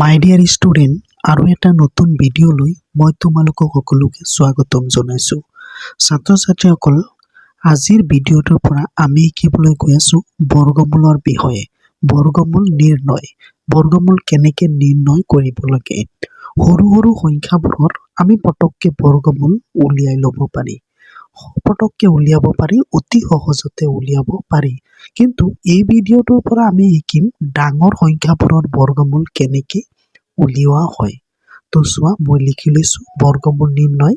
মাই dear student আৰু এটা নতুন ভিডিঅ'লৈ মই তোমালোকক সকলোকে স্বাগতম জনাইছোঁ। ছাত্ৰ ছাত্ৰীসকল, আজিৰ ভিডিঅ'টোৰ পৰা আমি শিকিবলৈ গৈ আছোঁ বৰ্গমূলৰ বিষয়ে। বৰ্গমূল নিৰ্ণয়। বৰ্গমূল কেনেকৈ নিৰ্ণয় কৰিব লাগে। সৰু সৰু সংখ্যাবোৰৰ আমি পটককৈ বৰ্গমূল উলিয়াই ল'ব পাৰি। পটককৈ উলিয়াব পাৰি, অতি সহজতে উলিয়াব পাৰি। কিন্তু এই ভিডিঅ'টোৰ পৰা আমি শিকিম ডাঙৰ সংখ্যাবোৰৰ বৰ্গমূল কেনেকৈ উলিওৱা হয়। তো চোৱা, মই লিখি লৈছোঁ বৰ্গমূল নিৰ্ণয়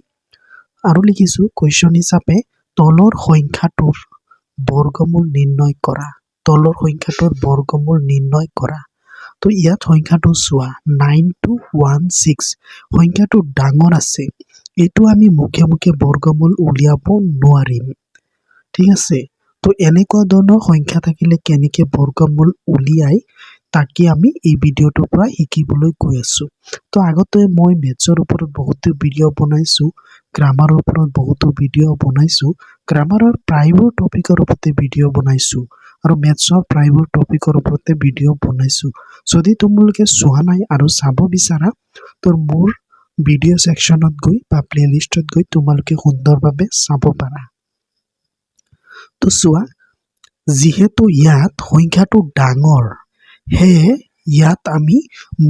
আৰু লিখিছোঁ কুৱেশ্যন হিচাপে তলৰ সংখ্যাটোৰ বৰ্গমূল নিৰ্ণয় কৰা। তলৰ সংখ্যাটোৰ বৰ্গমূল নিৰ্ণয় কৰা। তো ইয়াত সংখ্যাটো চোৱা 9216 সংখ্যাটো ডাঙৰ আছে। এইটো আমি মুখে মুখে বৰ্গমূল উলিয়াব নোৱাৰিম। ঠিক আছে, তো এনেকুৱা ধৰণৰ সংখ্যা থাকিলে কেনেকৈ বৰ্গমূল উলিয়াই তাকে আমি এই ভিডিঅ'টোৰ পৰা শিকিবলৈ গৈ আছোঁ। তো আগতে মই মেথছৰ ওপৰত বহুতো ভিডিঅ' বনাইছোঁ, গ্ৰামাৰৰ ওপৰত বহুতো ভিডিঅ' বনাইছোঁ, গ্ৰামাৰৰ প্ৰায়বোৰ টপিকৰ ওপৰতে ভিডিঅ' বনাইছোঁ আৰু মেথছৰ প্ৰায়বোৰ টপিকৰ ওপৰতে ভিডিঅ' বনাইছোঁ। যদি তোমালোকে চোৱা নাই আৰু চাব বিচাৰা তো মোৰ ভিডিঅ' ছেকশ্যনত গৈ বা প্লেলিষ্টত গৈ তোমালোকে সুন্দৰভাৱে চাব পাৰা। তো চোৱা, যিহেতু ইয়াত সংখ্যাটো ডাঙৰ, সেয়ে ইয়াত আমি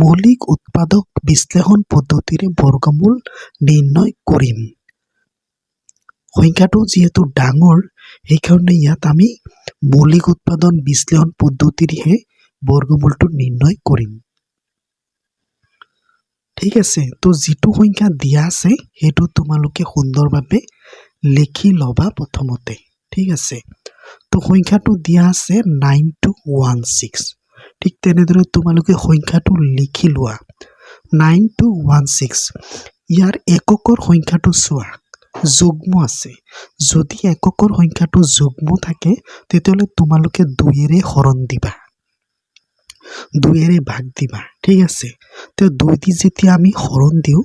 মৌলিক উৎপাদক বিশ্লেষণ পদ্ধতিৰে বৰ্গমূল নিৰ্ণয় কৰিম। সংখ্যাটো যিহেতু ডাঙৰ, সেইকাৰণে ইয়াত আমি মৌলিক উৎপাদন বিশ্লেষণ পদ্ধতিৰেহে বৰ্গমূলটো নিৰ্ণয় কৰিম। ঠিক আছে, তো যিটো সংখ্যা দিয়া আছে সেইটো তোমালোকে সুন্দৰভাৱে লিখি ল'বা প্ৰথমতে। ঠিক আছে, তো সংখ্যাটো দিয়া আছে 9216। ঠিক তেনেদৰে তোমালোকে সংখ্যাটো লিখি লোৱা 9216। ইয়াৰ এককৰ সংখ্যাটো চোৱা, যুগ্ম আছে। যদি এককৰ সংখ্যাটো যুগ্ম থাকে তেতিয়াহ'লে তোমালোকে 2ৰে হৰণ দিবা, 2ৰে ভাগ দিবা। ঠিক আছে, তো 2 দি যেতিয়া আমি হৰণ দিওঁ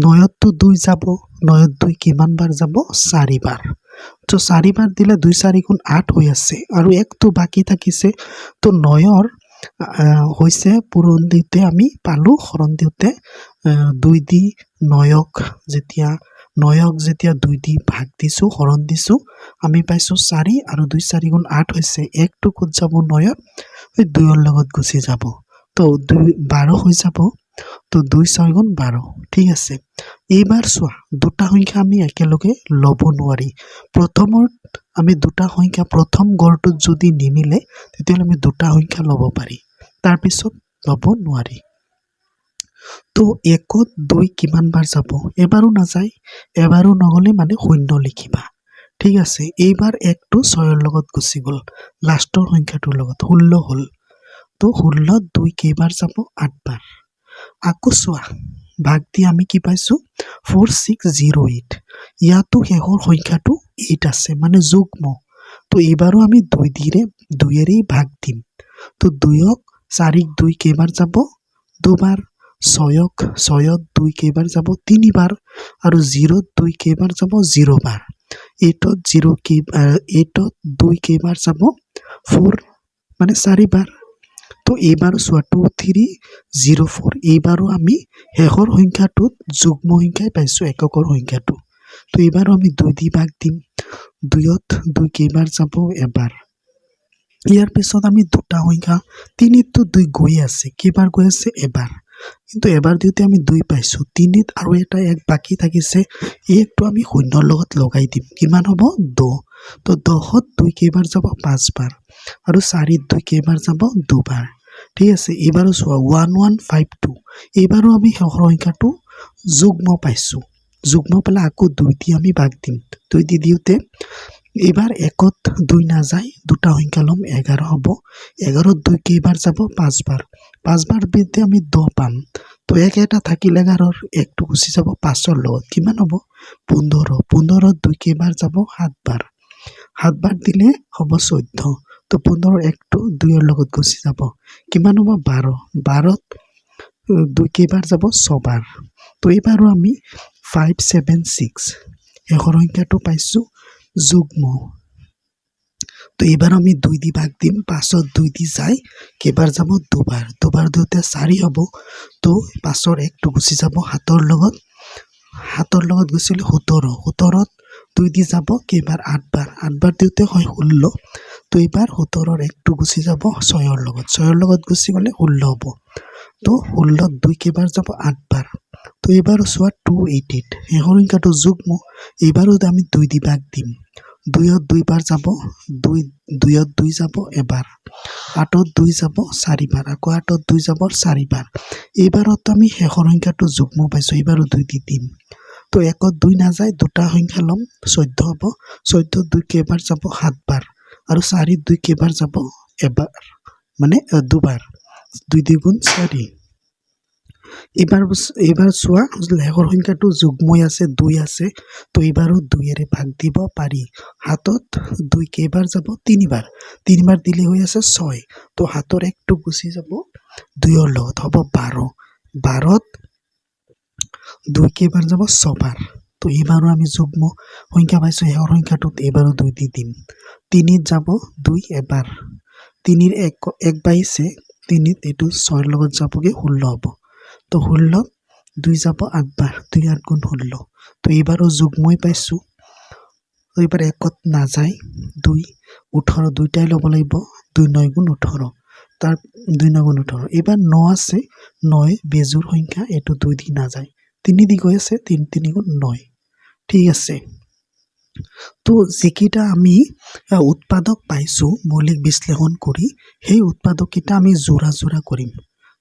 9তো 2 যাব, 9ত 2 কিমান বাৰ যাব? 4 বাৰ। তো 4 বাৰ দিলে 2 4 গুণ 8 হৈ আছে আৰু 1টো বাকী থাকিছে। তো 9ৰ হৈছে পূৰণ দিওঁতে আমি পালোঁ, হৰণ দিওঁতে 2 দি 9ক যেতিয়া 2 দি ভাগ দিছোঁ, হৰণ দিছোঁ, আমি পাইছোঁ 4 আৰু 2 4 গুণ 8 হৈছে। 1টো ক'ত যাব? 9ত 2ৰ লগত গুচি যাব, তো 12 হৈ যাব। তো 2 6 গুণ 12। ঠিক আছে, এইবাৰ চোৱা, দুটা সংখ্যা আমি একেলগে ল'ব নোৱাৰি। প্ৰথমত আমি দুটা সংখ্যা প্ৰথম গড়টোত যদি নিমিলে তেতিয়াহ'লে আমি দুটা সংখ্যা ল'ব পাৰি, তাৰপিছত ল'ব নোৱাৰি। তো 1ত 2 কিমান বাৰ যাব? এবাৰো নাযায়, এবাৰো নগ'লে মানে 0 লিখিবা। ঠিক আছে, এইবাৰ 1টো 6ৰ লগত গুচি গ'ল, লাষ্টৰ সংখ্যাটোৰ লগত 16 হ'ল। তো 16ত 2 কেইবাৰ যাব? 8 বাৰ। আকৌ চোৱা, ভাগ দি আমি কি পাইছোঁ? 4608। ইয়াতো শেষৰ সংখ্যাটো 8 আছে, মানে যুগ্ম। তো এইবাৰো আমি 2ৰে ভাগ দিম। তো 2ক 4ক 2 কেইবাৰ যাব? 2 বাৰ। 6ত 2 কেইবাৰ যাব? 3 বাৰ। আৰু 0ত 2 কেইবাৰ যাব? 0 বাৰ। 8ত 2 কেইবাৰ যাব? 4, মানে 4 বাৰ। তো এইবাৰ চোৱা 2 3 0 4। এইবাৰো আমি শেষৰ সংখ্যাটোত যুগ্ম সংখ্যাই পাইছোঁ, এককৰ সংখ্যাটো। তো এইবাৰো আমি 2 দি ভাগ দিম। 2ত 2 কেইবাৰ যাব? এবাৰ। ইয়াৰ পিছত আমি দুটা সংখ্যা, 3তো 2 গৈ আছে, কেইবাৰ গৈ আছে? এবাৰ। কিন্তু এবাৰ দিওঁতে আমি 2 পাইছোঁ। 3ত আৰু এটা 1 বাকী থাকিছে, এই 1টো আমি 0ৰ লগত লগাই দিম। কিমান হ'ব? 10। তো 10ত 2 কেইবাৰ যাব? 5 বাৰ। আৰু 4ত 2 কেইবাৰ যাব? 2 বাৰ। ঠিক আছে, এইবাৰো চোৱা 1152। এইবাৰো আমি শেষৰ সংখ্যাটো যুগ্ম পাইছোঁ। যুগ্ম পালে আকৌ 2 দি আমি ভাগ দিম। 2 দি দিওঁতে এইবাৰ 1ত 2 নাযায়, দুটা সংখ্যা ল'ম, 11 হ'ব। 11ত 2 কেইবাৰ যাব? 5 বাৰ। 5 বাৰ দিওঁতে আমি 10 পাম। তো 1 এটা থাকিল 11ৰ, 1টো গুচি যাব 5ৰ লগত, কিমান হ'ব? 15। 15ত 2 কেইবাৰ যাব? 7 বাৰ। 7 বাৰ দিলে হ'ব 14। তো 15ৰ 1টো 2ৰ লগত গুচি যাব, কিমান হ'ব? 12। 12ত 2 কেইবাৰ যাব? 6 বাৰ। তো এইবাৰো আমি 576 শেষৰ সংখ্যাটো পাইছোঁ, যুগ্ম। তো তো এইবাৰ আমি 2 দি ভাগ দিম 5ত 2 দি যায় কেইবাৰ যাব দুবাৰ দুবাৰ দিওঁতে 4 হ'ব তো 5ৰ 1টো গুচি যাব 7ৰ লগত গুচিলে 17 17ত 2 দি যাব কেইবাৰ 8 বাৰ 8 বাৰ দিওঁতে হয় 16 তো এইবাৰ 17ৰ 1টো গুচি যাব 6ৰ লগত গুচি গ'লে 16 হ'ব তো 16ত 2 কেইবাৰ যাব 8 বাৰ তো এইবাৰো চোৱা 288 শেষৰ সংখ্যাটো যুগ্ম এইবাৰো আমি 2 দি ভাগ দিম 2ত 2 বাৰ যাব 2ত 2 যাব এবাৰ 8ত 2 যাব 4 বাৰ আকৌ 8ত 2 যাব 4 বাৰ এইবাৰত আমি শেষৰ সংখ্যাটো যুগ্ম পাইছোঁ এইবাৰো 2 দি দিম তো 1ত 2 নাযায় দুটা সংখ্যা ল'ম 14 হ'ব 14ত 2 কেইবাৰ যাব 7 বাৰ আৰু 4ত 2 কেইবাৰ যাব এবাৰ মানে দুবাৰ 2 দ্বিগুণ 4 এইবাৰ চোৱা শেষৰ সংখ্যাটো যুগ্মই আছে 2 আছে তো এইবাৰো 2ৰে ভাগ দিব পাৰি 7ত 2 কেইবাৰ যাব 3 বাৰ দিলে হৈ আছে 6 তো 7ৰ 1টো গুচি যাব 2ৰ লগত হ'ব 12 12ত 2 কেইবাৰ যাব 6 বাৰ তো এইবাৰো আমি যুগ্ম সংখ্যা পাইছোঁ শেষৰ সংখ্যাটোত এইবাৰো 2 দি দিম 3ত যাব 2 এবাৰ 3ৰ 1 বাইছে 3ত এইটো 6ৰ লগত যাবগৈ 16 হ'ব তো 16ত 2 যাব 8 বাৰ 2 8 গুণ 16 তো এইবাৰো যুগ্মই পাইছোঁ তো এইবাৰ 1ত নাযায় 2 18 দুইটাই ল'ব লাগিব 2 9 গুণ 18 তাৰ 2 9 গুণ 18 এইবাৰ 9 আছে 9 বেজোৰ সংখ্যা এইটো 2 দি নাযায় 3 দি গৈ আছে 3 3 গুণ 9 ঠিক আছে তো যিকেইটা আমি উৎপাদক পাইছোঁ মৌলিক বিশ্লেষণ কৰি সেই উৎপাদককেইটা আমি যোৰা কৰিম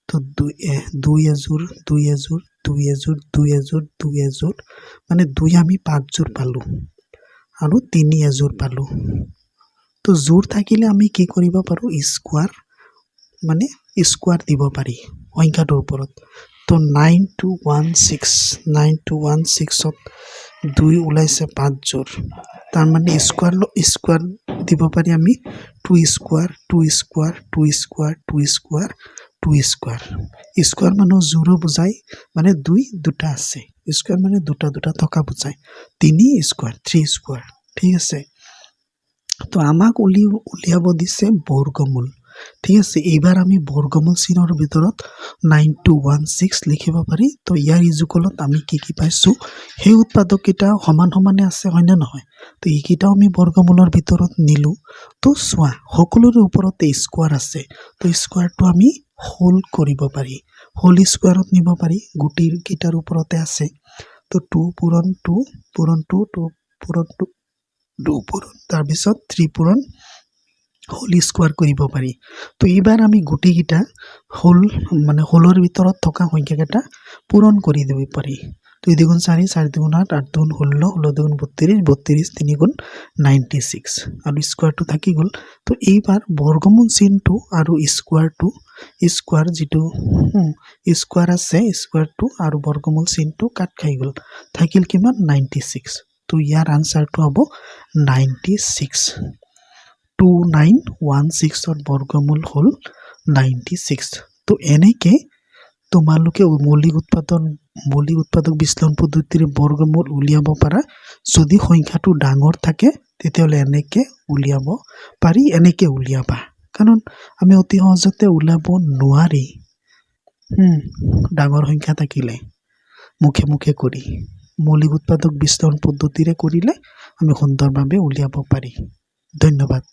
তো 2 এযোৰ 2 এযোৰ 2 এযোৰ 2 এযোৰ 2 এযোৰ মানে 2 আমি 5 যোৰ পালোঁ আৰু 3 এযোৰ পালোঁ তো যোৰ থাকিলে আমি কি কৰিব পাৰোঁ স্কোৱাৰ দিব পাৰি সংখ্যাটোৰ ওপৰত তো 9216ত 2 ওলাইছে 5 যোৰ তাৰমানে স্কোৱাৰ দিব পাৰি আমি 2 square 2 square 2 square 2 square 2 square square মানে যোৰো বুজায় মানে 2 দুটা আছে স্কোৱাৰ মানে দুটা থকা বুজায় 3 স্কোৱাৰ 3 স্কোৱাৰ ঠিক আছে তো আমাক উলিয়াব দিছে বৰ্গমূল ঠিক আছে এইবাৰ আমি বৰ্গমূল চিনৰ ভিতৰত 9216 লিখিব পাৰি তো ইয়াৰ ইজুকলত আমি কি পাইছোঁ সেই উৎপাদককেইটা সমানে আছে হয়নে নহয় তো এইকেইটাও আমি বৰ্গমূলৰ ভিতৰত নিলোঁ তো চোৱা সকলোৰে ওপৰতে স্কোৱাৰ আছে তো স্কোৱাৰটো আমি হোল কৰিব পাৰি হোল স্কোৱাৰত নিব পাৰি গোটেই কেইটাৰ ওপৰতে আছে তো 2 পূৰণ 2 পূৰণ 2 2 পূৰণ 2 পূৰণ তাৰপিছত 3 পূৰণ হোল স্কোৱাৰ কৰিব পাৰি তো এইবাৰ আমি গোটেইকেইটা হোলৰ ভিতৰত থকা সংখ্যাকেইটা পূৰণ কৰি দিব পাৰি 2 দুগুণ 4 4 দুগুণ 8 8 দুগুণ 16 16 দুগুণ 32 32 3 গুণ 96 আৰু স্কোৱাৰটো থাকি গ'ল তো এইবাৰ বৰ্গমূল চিনটো আৰু স্কোৱাৰ যিটো স্কোৱাৰ আছে স্কোৱাৰটো আৰু বৰ্গমূল চিনটো কাট খাই গ'ল থাকিল কিমান 96 তো ইয়াৰ আনচাৰটো হ'ব 96 2916ৰ বৰ্গমূল হ'ল 96 তো এনেকৈ তোমালোকে মৌলিক উৎপাদক বিশ্লেষণ পদ্ধতিৰে বৰ্গমূল উলিয়াব পাৰা যদি সংখ্যাটো ডাঙৰ থাকে তেতিয়াহ'লে এনেকৈ উলিয়াব পাৰি এনেকৈ উলিয়াবা কাৰণ আমি অতি সহজতে ওলাব নোৱাৰি ডাঙৰ সংখ্যা থাকিলে মুখে কৰি মৌলিক উৎপাদক বিশ্লেষণ পদ্ধতিৰে কৰিলে আমি সুন্দৰভাৱে উলিয়াব পাৰি ধন্যবাদ।